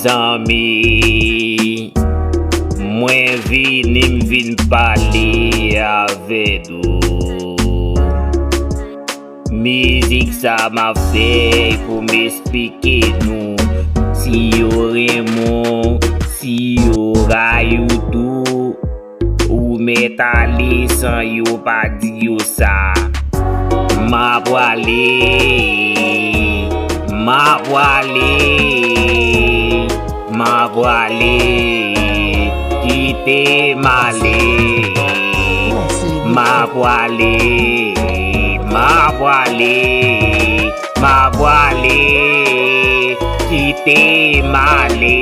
zami, mwen vin pale avedo. Mizik sa ma fe pou m'explike nou. Si yo remon, si yo rayou tou, ou metale san yo pa di yo sa. Ma voile, kite male. Ma voile, kite male.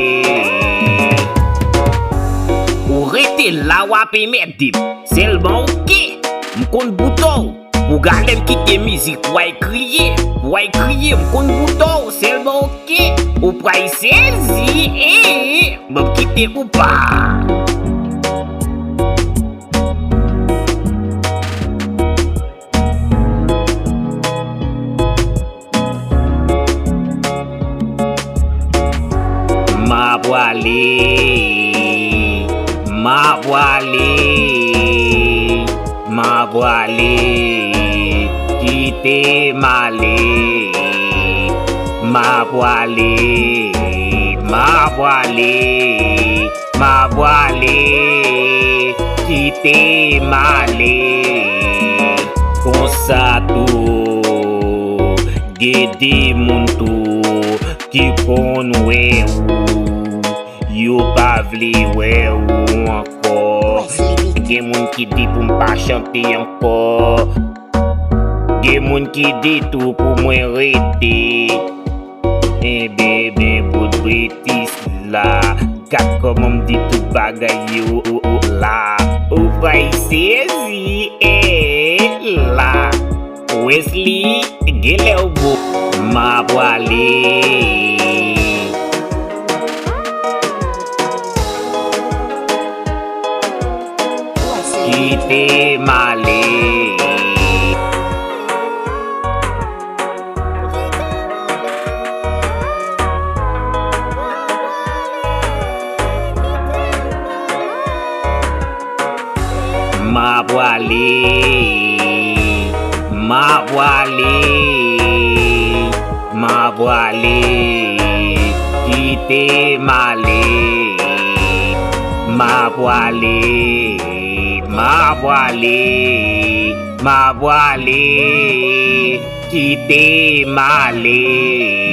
Ou rete la wape medip, selman ok, m'kon bouton. Ou gale m'kite mizik, wai kriye, m'kon bouton, selman ok. Ou pray sezi, m'kite ou pa. Ma voile, kite male. Ma voile, kite male. Konsa tou, gede moun tou, ki kon we ou, yo pa vle we ou ankor. Gen moun ki di pou m'pa chante ankor, gen moun ki di tou pou mwen rete. Bebe bout britis la, kat komon m'di tout bagay yo la. Ou fay sezi la, Wesley gele ou bo. Ma voile, kite male. Ma voile, kite male. Ma voile, kite male.